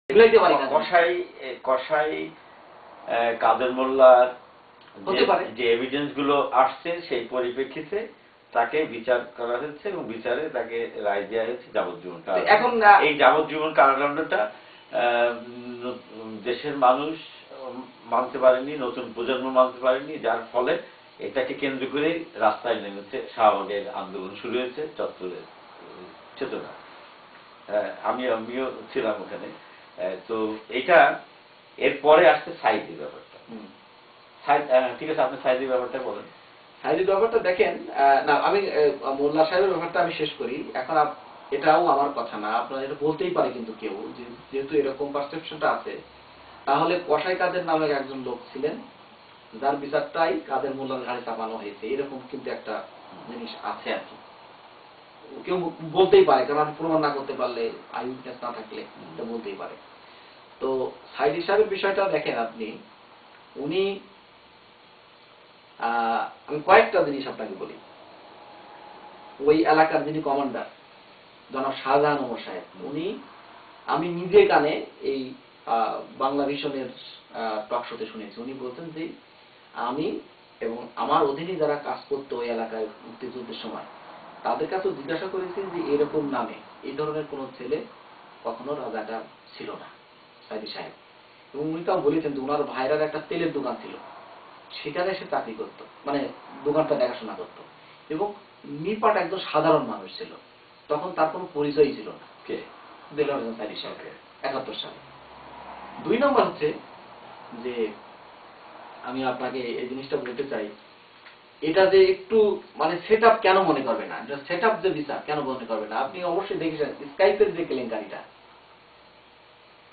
এগুলাইতে পারি না। কসাই কসাই কাদের মোল্লার হতে পারে যে এভিডেন্স গুলো আসছে সেই পরিপ্রেক্ষিতে তাকে বিচার করা হয়েছে এবং বিচারে তাকে রায় দেওয়া হয়েছে যাবজ্জীবন কারাদণ্ড। এখন এই যাবজ্জীবন কারাদণ্ডটা দেশের মানুষ মানতে পারেনি, নতুন প্রজন্ম মানতে পারেনি, যার ফলে এটাকে কেন্দ্র করে রাস্তায় নেমেছে, শাহবাগের আন্দোলন শুরু হয়েছে, চত্বরের চেতনা। আমিও ছিলাম ওখানে। তো এটা এরপরে আসছে সাইদির ব্যাপারটা। ঠিক আছে, আপনি সাইদির ব্যাপারটা বলেন। সাইদির ব্যাপারটা দেখেন, না আমি মোল্লা সাহেবের ব্যাপারটা আমি শেষ করি। এখন এটাও আমার কথা না, আপনারা এটা বলতেই পারে কিন্তু কেউ, যেহেতু এরকম পারসেপশনটা আছে, তাহলে কসাই কাদের নামের একজন লোক ছিলেন যার বিচারটাই কাদের মোল্লার ঘাড়ে চাপানো হয়েছে, এরকম কিন্তু একটা জিনিস আছে আর কি। কেউ বলতেই পারে, কারণ আপনি প্রমাণ না করতে পারলে, আই উইটনেস না থাকলে এটা বলতেই পারে। তো সাইদি সাহেবের বিষয়টা দেখেন আপনি, উনি আমি কয়েকটা জিনিস আপনাকে বলি। ওই এলাকার যিনি কমান্ডার জনাব শাহজাহান ওমর সাহেব, উনি, আমি নিজে কানে এই বাংলা ভিশনের টক শোতে শুনেছি, উনি বলতেন যে আমি এবং আমার অধীনে যারা কাজ করতো ওই এলাকায় মুক্তিযুদ্ধের সময়, তাদের কাছে জিজ্ঞাসা করেছি যে এরকম নামে এই ধরনের কোন ছেলে কখনো রাজাকার ছিল না, সাইদি সাহেব। এবং উনি তাও বলেছেন যে ওনার ভাইরার একটা তেলের দোকান ছিল, সেখানে সে চাকরি করতো, মানে দোকানটা দেখাশোনা করতো, এবং নিপাট একজন সাধারণ মানুষ ছিল, তখন তার কোনো পরিচয়ই ছিল না। দেলোয়ার হোসেন সাইদি সাহেব 71 সালে। 2 নম্বর হচ্ছে যে আমি আপনাকে এই জিনিসটা বলতে চাই, এটা যে একটু মানে সেট আপ কেন মনে করবে না, সেট আপ যে বিচার কেন মনে করবে না, আপনি অবশ্যই দেখেছেন স্কাইপের যে কেলেঙ্কারিটা,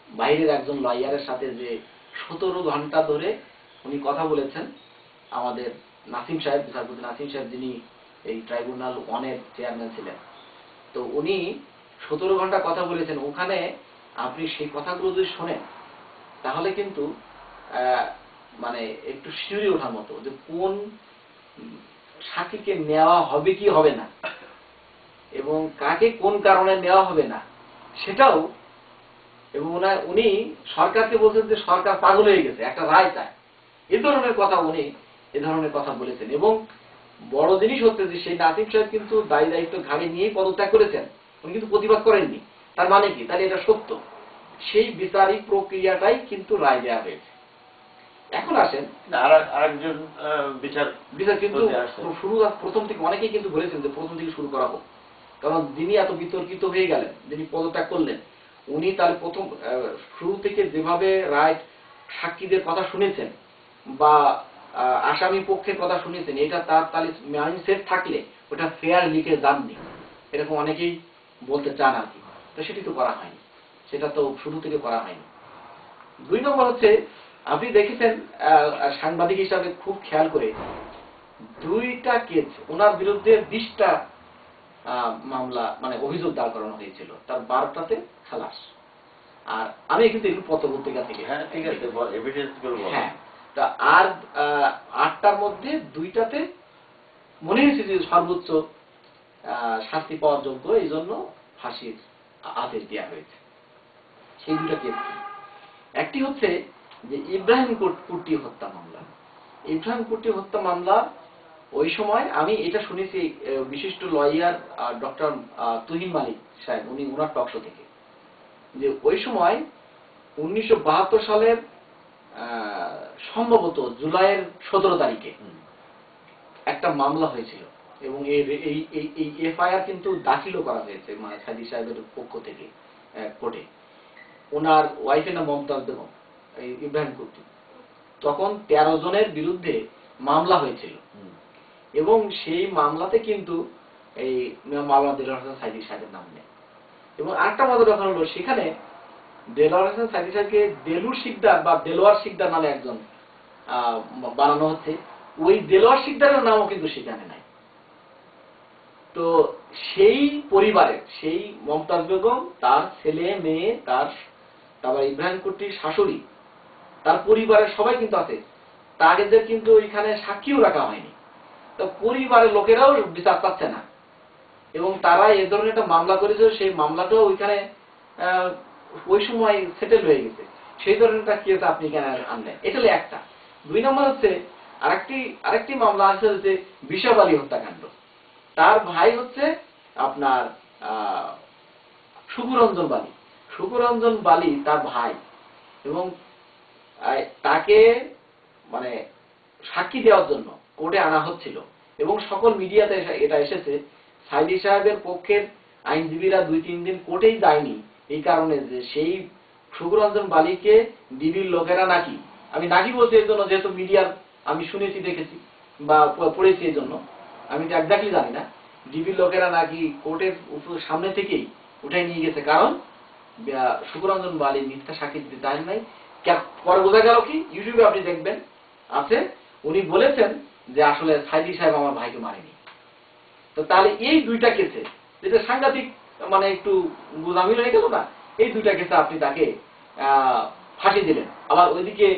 বাইরের একজন লয়ারের সাথে যে 17 ঘন্টা ধরে উনি কথা বলেছেন, আমাদের নাসিম সাহেব, বিচারপতি নাসিম সাহেব, যিনি এই ট্রাইব্যুনাল 1-এর চেয়ারম্যান ছিলেন, তো উনি 17 ঘন্টা কথা বলেছেন। ওখানে আপনি সেই কথাগুলো যদি শোনেন তাহলে কিন্তু মানে একটু শিউরে ওঠার মতো, যে কোন সাক্ষীকে নেওয়া হবে কি হবে না, এবং কাকে কোন কারণে নেওয়া হবে না সেটাও। এবং উনি সরকারকে বলছেন যে সরকার পাগল হয়ে গেছে, একটা রায় চায়, এ ধরনের কথা উনি এ ধরনের কথা বলেছেন। এবং বড় জিনিস হচ্ছে যে সেই নাসিম সাহেব কিন্তু দায়ী দায়িত্ব ঘাড়ে নিয়েই পদত্যাগ করেছেন, উনি কিন্তু প্রতিবাদ করেননি। তার মানে কি, তাহলে এটা সত্য, সেই বিচারিক প্রক্রিয়াটাই কিন্তু রায় দেওয়া হয়েছে। এখন আসেন আরেকজন বিচার কিন্তু শুরু প্রথম থেকে অনেকেই কিন্তু বলেছেন যে প্রথম থেকে শুরু করা হোক, কারণ যিনি এত বিতর্কিত হয়ে গেলেন, যিনি পদত্যাগ করলেন, উনি তাহলে প্রথম শুরু থেকে যেভাবে রায় সাক্ষীদের কথা শুনেছেন বা আসামি পক্ষের কথা শুনেছেন, এটা তার তাহলে মাইন্ডসেট থাকলে ওটা ফেয়ার লিখে যাননি, এরকম অনেকেই বলতে চান আর কি। তো সেটি তো করা হয়নি, সেটা তো শুরু থেকে করা হয়নি। 2 নম্বর হচ্ছে, আপনি দেখেছেন সাংবাদিক হিসাবে খুব খেয়াল করে, 2টা কেস ওনার বিরুদ্ধে 20টা মামলা মানে অভিযোগ দাঁড় করানো হয়েছিল, তার 12টাতে খালাস। আর আমি কিন্তু এগুলো পত্রপত্রিকা থেকে, হ্যাঁ ঠিক আছে, এভিডেন্স গুলো বলেন। হ্যাঁ, তা আর 8টার মধ্যে 2টাতে মনে হয়েছে যে সর্বোচ্চ শাস্তি পাওয়ার যোগ্য, এই জন্য ফাঁসির আদেশ দেওয়া হয়েছে। সেই 2টা কেস কি, একটি হচ্ছে যে ইব্রাহিম কুট্টি হত্যা মামলা। ইব্রাহিম কুট্টি হত্যা মামলা ওই সময় আমি এটা শুনেছি বিশিষ্ট লয়ার ডক্টর তুহিন মালিক সাহেব, উনি ওনার টকশো থেকে, যে ওই সময় 1972 সালের সম্ভবত জুলাইয়ের 17 তারিখে একটা মামলা হয়েছিল, এবং এই এফআইআর কিন্তু দাখিলও করা হয়েছে সাইদি সাহেবের পক্ষ থেকে কোর্টে। ওনার ওয়াইফের নাম মমতাজ বেগম, ইব্রাহিম কুট্টি, তখন 13 জনের বিরুদ্ধে মামলা হয়েছিল, এবং সেই মামলাতে কিন্তু এই মাওলানা দেলোয়ার হোসেন সাইদি সাহেবের নাম নেই। এবং আরেকটা মজার ব্যাপার হলো, সেখানে দেলোয়ার হোসেন সাইদি সাহেবকে দেলুর শিকদার বা দেলোয়ার শিকদার নামে একজন বানানো হচ্ছে, ওই দেলোয়ার শিকদারের নামও কিন্তু সেখানে নাই। তো সেই পরিবারের, সেই মমতাজ বেগম, তার ছেলে মেয়ে, তারপর ইব্রাহিম কুট্টির শাশুড়ি, তার পরিবারের সবাই কিন্তু আছে, তাদের কিন্তু ওইখানে সাক্ষীও রাখা হয়নি। তো পরিবারের লোকেরাও বিচার পাচ্ছে না, এবং তারা এ ধরনের একটা মামলা করেছে, সেই মামলাটাও ওইখানে ওই সময় সেটেল হয়ে গেছে, সেই ধরনের একটা কেস আপনি কেন আনলেন? এটা হলো একটা। 2 নম্বর হচ্ছে আরেকটি মামলা আছে হচ্ছে বিশপ আলী হত্যাকাণ্ড। তার ভাই হচ্ছে আপনার সুকুরঞ্জন বালী। সুকুরঞ্জন বালী তার ভাই, এবং তাকে মানে সাক্ষী দেওয়ার জন্য কোর্টে আনা হচ্ছিল, এবং সকল মিডিয়াতে এটা এসেছে। সাইদি সাহেবের পক্ষের আইনজীবীরা 2-3 দিন কোর্টেই যায়নি, এই কারণে যে সেই সুকুরঞ্জন বালীকে ডিবির লোকেরা নাকি, আমি নাকি বলছি এই জন্য যেহেতু মিডিয়ার আমি শুনেছি, দেখেছি বা পড়েছি, এই জন্য আমি তো একজাক্টলি জানি না, ডিবির লোকেরা নাকি কোর্টের সামনে থেকেই উঠাই নিয়ে গেছে, কারণ সুকুরঞ্জন বালী মিথ্যা সাক্ষী দিতে চান নাই। পরে বোঝা গেল কি, ইউটিউবে আপনি দেখবেন আছে, উনি বলেছেন যে আসলে সাইদি সাহেব আমার ভাইকে মারেনি। তো তাহলে এই 2টা কেসে, যেটা সাংঘাতিক মানে একটু গোজামিল হয়ে গেল না, এই 2টা কেসে আপনি তাকে ফাঁসি দিলেন। আবার ওইদিকে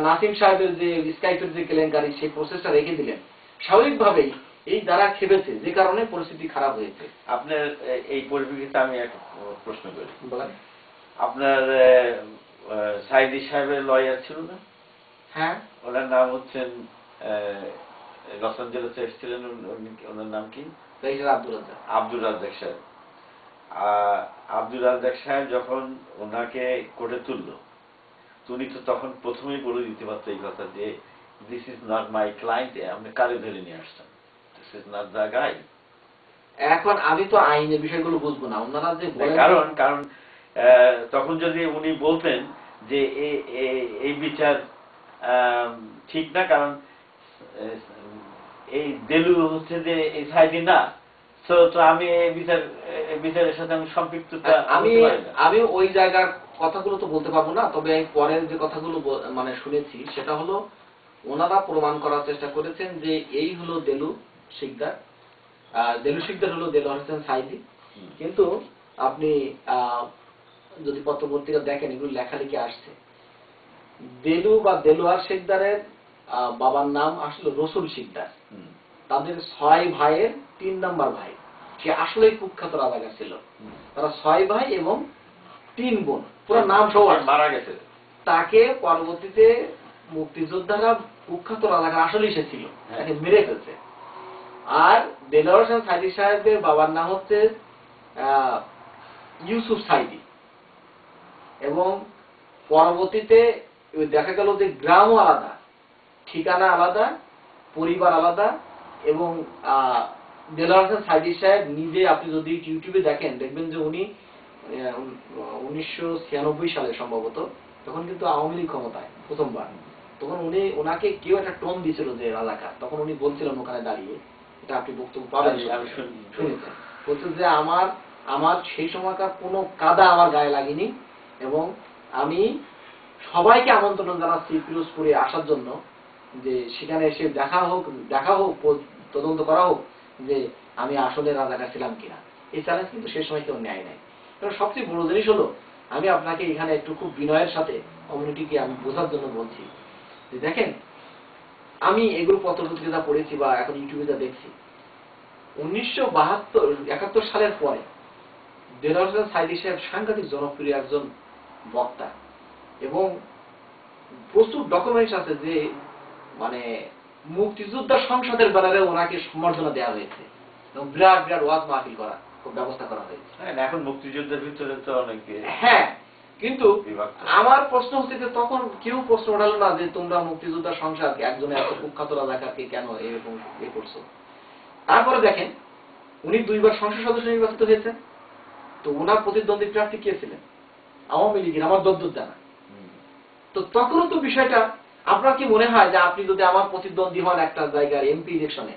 নাসিম সাহেবের যে স্কাইপের যে কেলেঙ্কারি, সেই প্রসেসটা রেখে দিলেন। স্বাভাবিকভাবেই এই দ্বারা খেপেছে, যে কারণে পরিস্থিতি খারাপ হয়েছে। আপনার এই পরিপ্রেক্ষিতে আমি এক প্রশ্ন করি। বলেন। আপনার সাইদি সাহেবের লয়ার ছিল না? হ্যাঁ। ওনার নাম হচ্ছেন লস অ্যাঞ্জেলেসে এসেছিলেন, ওনার নাম কি? আব্দুল রাজ্জাক। আব্দুল রাজ্জাক সাহেব। আব্দুল রাজ্জাক সাহেব যখন ওনাকে কোর্টে তুললো, উনি তো তখন প্রথমেই বলে দিতে পারতো এই কথা যে this is not my client, আপনি কারে ধরে নিয়ে আসছেন, this is not the guy. এখন আমি তো আইনের বিষয়গুলো বুঝবো না, ওনারা যে কারণ তখন যদি উনি বলতেন যে এই বিচার ঠিক না, কারণ এই দেলু হচ্ছে যে এই সাইদি না, তো আমি এই বিচারের সাথে আমি সম্পৃক্ততা আমি ওই জায়গার কথাগুলো তো বলতে পারবো না। তবে পরের যে কথাগুলো মানে শুনেছি, সেটা হলো ওনারা প্রমাণ করার চেষ্টা করেছেন যে এই হলো দেলু শিকদার, দেলু শিকদার হলো দেলোয়ার হোসেন সাইদি। কিন্তু আপনি যদি পত্রপত্রিকা দেখেন, এগুলো লেখালেখি আসছে, দেলু বা দেলোয়ার শিকদারের বাবার নাম আসলে রসুল শিকদার। তাদের 6 ভাইয়ের 3 নাম্বার ভাই, সে আসলেই কুখ্যাত রাজাকার ছিল। তারা 6 ভাই এবং 3 বোন, পুরো নাম সহ মারা গেছে। তাকে পরবর্তীতে মুক্তিযোদ্ধারা কুখ্যাত রাজাকার আসলেই সে ছিল, তাকে মেরে ফেলছে। আর দেলোয়ার হোসেন সাইদি সাহেবের বাবার নাম হচ্ছে ইউসুফ সাইদি, এবং পরবর্তীতে দেখা গেল যে গ্রামও আলাদা, ঠিকানা আলাদা, পরিবার আলাদা। এবং দেলোয়ার হোসেন সাইদি সাহেব নিজে, আপনি যদি ইউটিউবে দেখেন, দেখবেন যে উনি 1996 সালে সম্ভবত, তখন কিন্তু আওয়ামী লীগ ক্ষমতায় প্রথমবার, তখন ওনাকে কেউ একটা টোন দিয়েছিল যে রাজাকার, তখন উনি বলছিলেন ওখানে দাঁড়িয়ে, এটা আপনি বক্তব্য পাবেন, শুনেছেন, বলছে যে আমার সেই সময়কার কোনো কাদা আমার গায়ে লাগেনি, এবং আমি সবাইকে আমন্ত্রণ জানাচ্ছি পিরোজপুরে আসার জন্য, যে সেখানে এসে দেখা হোক, তদন্ত করা হোক যে আমি আসলে রাজাকার ছিলাম কিনা। এই চ্যালেঞ্জ কিন্তু সে সময় কেউ নেয় নাই। কারণ সবচেয়ে বড় জিনিস হলো, আমি আপনাকে এখানে একটু খুব বিনয়ের সাথে কমিউনিটিকে আমি বোঝার জন্য বলছি যে দেখেন, আমি এগুলো পত্রপত্রিকা পড়েছি বা এখন ইউটিউবে যা দেখছি, 1971 সালের পরে দেলোয়ার হোসেন সাইদি সাহেব সাংঘাতিক জনপ্রিয় একজন বক্তা, এবং প্রচুর ডকুমেন্টস আছে যে মানে মুক্তিযোদ্ধা সংসদের ব্যানারে ওনাকে সম্বর্ধনা দেওয়া হয়েছে, এবং বিরাট বিরাট ওয়াজ মাহফিল করার ব্যবস্থা করা হয়েছে। এখন মুক্তিযুদ্ধের ভিতরে তো অনেক, হ্যাঁ, কিন্তু আমার প্রশ্ন হচ্ছে যে তখন কেউ প্রশ্ন ওঠালো না যে তোমরা মুক্তিযোদ্ধা সংসদ একজনের এত কুখ্যাত রাজাকারকে কেন এরকম করছো। তারপরে দেখেন, উনি 2বার সংসদ সদস্য নির্বাচিত হয়েছেন, তো ওনার প্রতিদ্বন্দ্বী প্রার্থী কে ছিলেন? আওয়ামী লীগের, আমার যদ্দূর জানা। তো তখনও তো বিষয়টা, আপনার কি মনে হয় যে আপনি যদি আমার প্রতিদ্বন্দ্বী হন একটা জায়গার এমপি ইলেকশনে,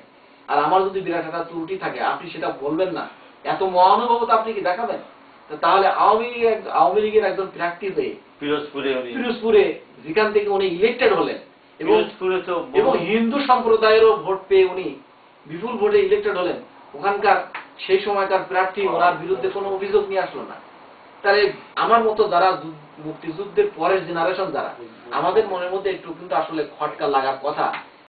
আর আমার যদি বিরাট একটা ত্রুটি থাকে, আপনি সেটা বলবেন না? এত মহানুভবতা আপনি কি দেখাবেন? তাহলে আওয়ামী লীগের একজন প্রার্থী হয়ে পিরোজপুরে যেখান থেকে উনি ইলেক্টেড হলেন, এবং হিন্দু সম্প্রদায়েরও ভোট পেয়ে উনি বিপুল ভোটে ইলেক্টেড হলেন, ওখানকার সেই সময়কার প্রার্থী ওনার বিরুদ্ধে কোনো অভিযোগ নিয়ে আসলো না। তাহলে আমার মতো যারা মুক্তিযুদ্ধের পরের জেনারেশন, যারা আমাদের মনের মধ্যে একটু কিন্তু আসলে খটকা লাগার কথা,